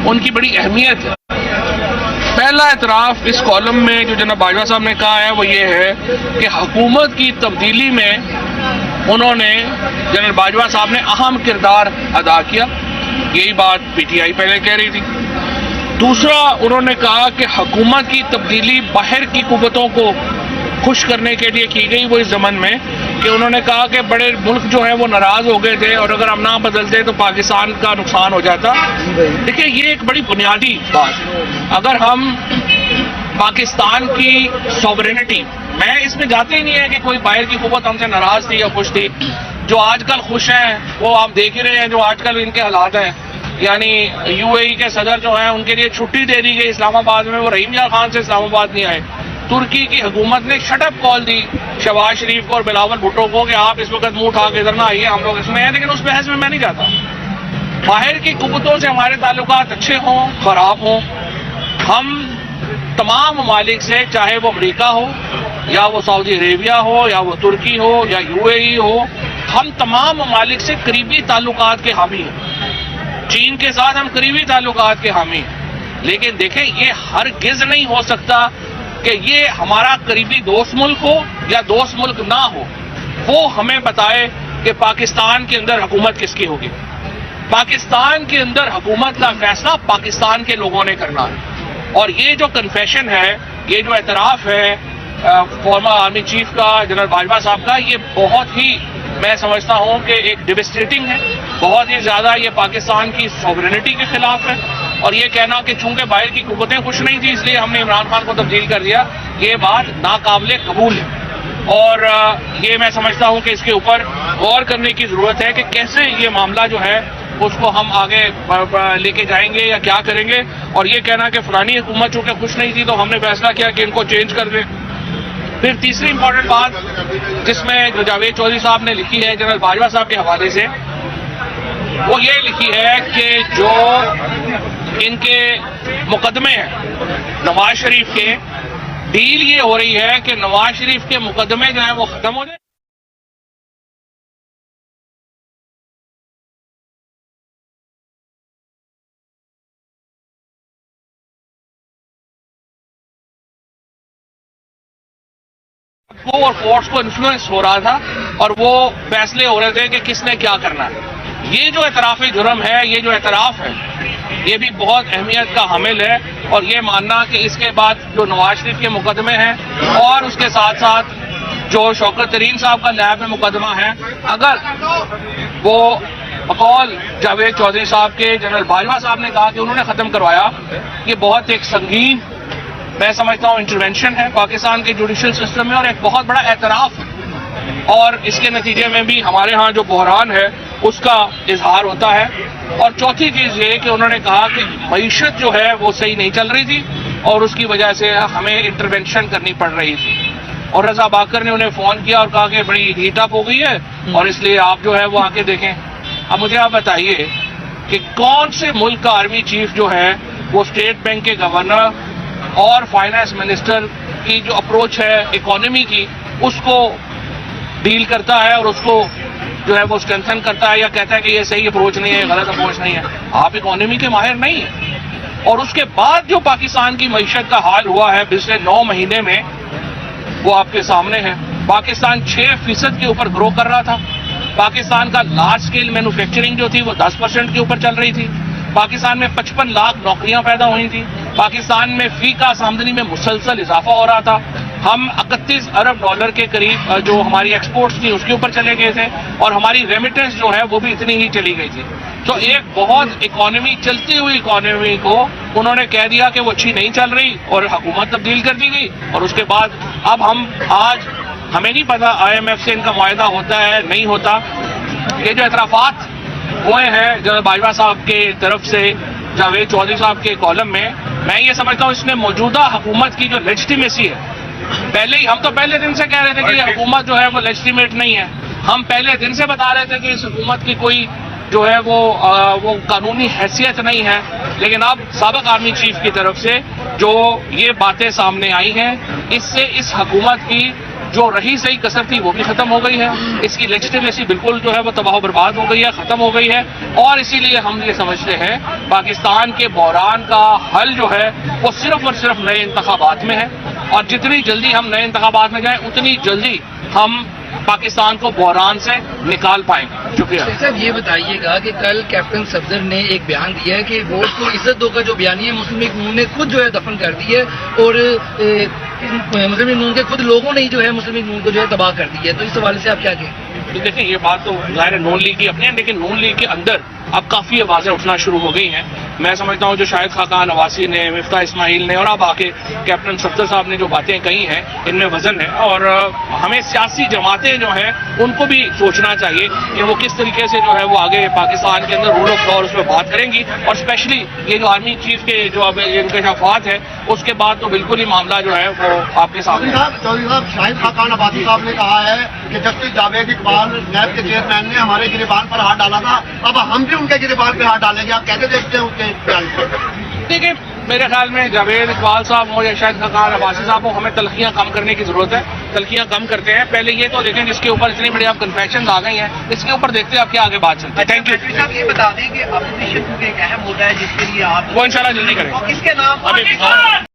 ان کی بڑی اہمیت ہے۔ پہلا اعتراف اس کالم میں جو جناب باجوہ صاحب نے کہا ہے وہ یہ ہے کہ حکومت کی تبدیلی میں انہوں نے جنرل باجوہ صاحب نے اہم کردار ادا کیا، یہی بات پی ٹی آئی پہلے کہہ رہی تھی۔ دوسرا انہوں نے کہا کہ حکومت کی تبدیلی باہر کی قوتوں کو خوش کرنے کے لیے کی گئی، وہ اس ضمن میں کہ انہوں نے کہا کہ بڑے ملک جو ہیں وہ ناراض ہو گئے تھے اور اگر ہم نہ بدلتے تو پاکستان کا نقصان ہو جاتا۔ دیکھیں یہ ایک بڑی بنیادی بات ہے، اگر ہم پاکستان کی سوورینٹی، میں اس میں جاتے ہی نہیں ہے کہ کوئی باہر کی قوت ہم سے ناراض تھی یا خوش تھی، جو آج کل خوش ہیں وہ آپ دیکھ ہی رہے ہیں جو آج کل ان کے حالات ہیں، یعنی یو اے ای کے صدر جو ہیں ان کے لیے چھٹی دے دی گئی اسلام آباد میں، وہ رحیم یار خان سے اسلام آباد نہیں آئے۔ ترکی کی حکومت نے شٹ اپ کال دی شہباز شریف کو اور بلاول بھٹو کو کہ آپ اس وقت منہ اٹھا کے ادھر نہ آئیے، ہم لوگ اس میں ہیں، لیکن اس بحث میں نہیں جاتا۔ باہر کی قوتوں سے ہمارے تعلقات اچھے ہوں خراب ہوں، ہم تمام ممالک سے، چاہے وہ امریکہ ہو یا وہ سعودی عربیہ ہو یا وہ ترکی ہو یا یو اے ای ہو، ہم تمام ممالک سے قریبی تعلقات کے حامی ہیں۔ چین کے ساتھ ہم قریبی تعلقات کے حامی ہیں، لیکن دیکھیں یہ ہرگز نہیں ہو سکتا کہ یہ ہمارا قریبی دوست ملک ہو یا دوست ملک نہ ہو، وہ ہمیں بتائے کہ پاکستان کے اندر حکومت کس کی ہوگی۔ پاکستان کے اندر حکومت کا فیصلہ پاکستان کے لوگوں نے کرنا ہے، اور یہ جو کنفیشن ہے، یہ جو اعتراف ہے فارمر آرمی چیف کا جنرل باجوہ صاحب کا، یہ بہت ہی میں سمجھتا ہوں کہ ایک ڈیوسٹیٹنگ ہے، بہت ہی زیادہ یہ پاکستان کی سوورینٹی کے خلاف ہے، اور یہ کہنا کہ چونکہ باہر کی قوتیں خوش نہیں تھی اس لیے ہم نے عمران خان کو تبدیل کر دیا، یہ بات ناقابل قبول ہے، اور یہ میں سمجھتا ہوں کہ اس کے اوپر غور کرنے کی ضرورت ہے کہ کیسے یہ معاملہ جو ہے اس کو ہم آگے لے کے جائیں گے یا کیا کریں گے، اور یہ کہنا کہ فلانی حکومت چونکہ خوش نہیں تھی تو ہم نے فیصلہ کیا کہ ان کو چینج کر دیں۔ پھر تیسری امپورٹنٹ بات جس میں جو جاوید چودھری صاحب نے لکھی ہے جنرل باجوہ صاحب کے حوالے سے، وہ یہ لکھی ہے کہ جو ان کے مقدمے ہیں نواز شریف کے، ڈیل یہ ہو رہی ہے کہ نواز شریف کے مقدمے جو ہیں وہ ختم ہو جائیں، اور فورس کو انفلوئنس ہو رہا تھا اور وہ فیصلے ہو رہے تھے کہ کس نے کیا کرنا ہے۔ یہ جو اعتراف جرم ہے، یہ جو اعتراف ہے، یہ بھی بہت اہمیت کا حامل ہے، اور یہ ماننا کہ اس کے بعد جو نواز شریف کے مقدمے ہیں اور اس کے ساتھ ساتھ جو شوکت ترین صاحب کا نیب میں مقدمہ ہے، اگر وہ بقول جاوید چودھری صاحب کے جنرل باجوہ صاحب نے کہا کہ انہوں نے ختم کروایا، یہ بہت ایک سنگین میں سمجھتا ہوں انٹروینشن ہے پاکستان کے جوڈیشل سسٹم میں، اور ایک بہت بڑا اعتراف ہے، اور اس کے نتیجے میں بھی ہمارے ہاں جو بحران ہے اس کا اظہار ہوتا ہے۔ اور چوتھی چیز یہ کہ انہوں نے کہا کہ معیشت جو ہے وہ صحیح نہیں چل رہی تھی اور اس کی وجہ سے ہمیں انٹروینشن کرنی پڑ رہی تھی، اور رضا باکر نے انہیں فون کیا اور کہا کہ بڑی ہیٹ اپ ہو گئی ہے اور اس لیے آپ جو ہے وہ آ کے دیکھیں۔ اب مجھے آپ بتائیے کہ کون سے ملک کا آرمی چیف جو ہے وہ اسٹیٹ بینک کے گورنر اور فائنانس منسٹر کی جو اپروچ ہے اکانومی کی اس کو ڈیل کرتا ہے اور اس کو جو ہے وہ اسٹرینتھن کرتا ہے یا کہتا ہے کہ یہ صحیح اپروچ نہیں ہے، غلط اپروچ نہیں ہے؟ آپ اکانومی کے ماہر نہیں ہیں۔ اور اس کے بعد جو پاکستان کی معیشت کا حال ہوا ہے پچھلے 9 مہینے میں وہ آپ کے سامنے ہے۔ پاکستان 6% کے اوپر گرو کر رہا تھا، پاکستان کا لارج اسکیل مینوفیکچرنگ جو تھی وہ 10% کے اوپر چل رہی تھی، پاکستان میں 55 لاکھ نوکریاں پیدا ہوئی تھیں، پاکستان میں فی کا آمدنی میں مسلسل اضافہ ہو رہا تھا، ہم 31 ارب ڈالر کے قریب جو ہماری ایکسپورٹس تھی اس کے اوپر چلے گئے تھے، اور ہماری ریمیٹنس جو ہے وہ بھی اتنی ہی چلی گئی تھی۔ تو ایک بہت اکانومی چلتی ہوئی اکانومی کو انہوں نے کہہ دیا کہ وہ اچھی نہیں چل رہی اور حکومت تبدیل کر دی گئی، اور اس کے بعد اب آج ہمیں نہیں پتا آئی ایم ایف سے ان کا معاہدہ ہوتا ہے نہیں ہوتا۔ یہ جو اعترافات ہوئے ہیں جنرل باجوہ صاحب کے طرف سے جاوید چودھری صاحب کے کالم میں یہ سمجھتا ہوں اس نے موجودہ حکومت کی جو لیجٹیمیسی ہے، ہم تو پہلے دن سے کہہ رہے تھے کہ یہ حکومت جو ہے وہ لیجٹیمیٹ نہیں ہے، ہم پہلے دن سے بتا رہے تھے کہ اس حکومت کی کوئی جو ہے وہ قانونی حیثیت نہیں ہے، لیکن اب سابق آرمی چیف کی طرف سے جو یہ باتیں سامنے آئی ہیں اس سے اس حکومت کی جو رہی صحیح کثر تھی وہ بھی ختم ہو گئی ہے، اس کی لیجٹیمیسی بالکل جو ہے وہ تباہ و برباد ہو گئی ہے، ختم ہو گئی ہے، اور اسی لیے ہم یہ سمجھتے ہیں پاکستان کے بحران کا حل جو ہے وہ صرف اور صرف نئے انتخابات میں ہے، اور جتنی جلدی ہم نئے انتخابات میں جائیں اتنی جلدی ہم پاکستان کو بحران سے نکال پائیں گے۔ شکریہ صاحب یہ بتائیے گا کہ کل کیپٹن صفدر نے ایک بیان دیا ہے کہ ووٹ کو عزت دو کا جو بیانیہ مسلم لیگ نون نے خود جو ہے دفن کر دی ہے، اور مسلم لیگ نون کے خود لوگوں نے ہی جو ہے مسلم لیگ نون کو جو ہے تباہ کر دی ہے، تو اس حوالے سے آپ کیا کہیں؟ دیکھیں یہ بات تو ظاہر ہے نون لیگ کی اپنی ہے، لیکن نون لیگ کے اندر اب کافی آوازیں اٹھنا شروع ہو گئی ہیں۔ میں سمجھتا ہوں جو شاہد خاقان نواسی نے، مفتاح اسماعیل نے، اور اب آ کے کیپٹن صفدر صاحب نے جو باتیں کہی ہیں ان میں وزن ہے، اور ہمیں سیاسی جماعتیں جو ہیں ان کو بھی سوچنا چاہیے کہ وہ کس طریقے سے جو ہے وہ آگے پاکستان کے اندر رول آف لا اس پہ بات کریں گی، اور اسپیشلی یہ جو آرمی چیف کے جو اب انکشافات ہیں اس کے بعد تو بالکل ہی معاملہ جو ہے وہ آپ کے سامنے ہے۔ چودھری صاحب، شاہد خاقان عباسی صاحب نے کہا ہے کہ جسٹس جاوید اقبال نیب کے چیئرمین نے ہمارے گریبان پر ہاتھ ڈالا تھا، اب ہم بھی ان کے گریبان پہ ہاتھ ڈالیں گے، آپ کیسے دیکھتے ہیں اس کے بیان کو؟ دیکھیں میرے خیال میں جاوید اقبال صاحب ہو یا شاہد خاقان عباسی صاحب ہو، ہمیں تلخیاں کم کرنے کی ضرورت ہے، تلخیاں کم کرتے ہیں۔ پہلے یہ تو دیکھیں جس کے اوپر اتنی بڑی آپ کنفیکشن آ گئی ہیں، اس کے اوپر دیکھتے ہیں آپ کیا آگے بات چلتی ہے۔ تھینک یو صاحب یہ بتا دیں کہ اپوزیشن ایک اہم مدعا ہے جس کے لیے آپ وہ انشاءاللہ جلدی کریں گے۔ کس کے نام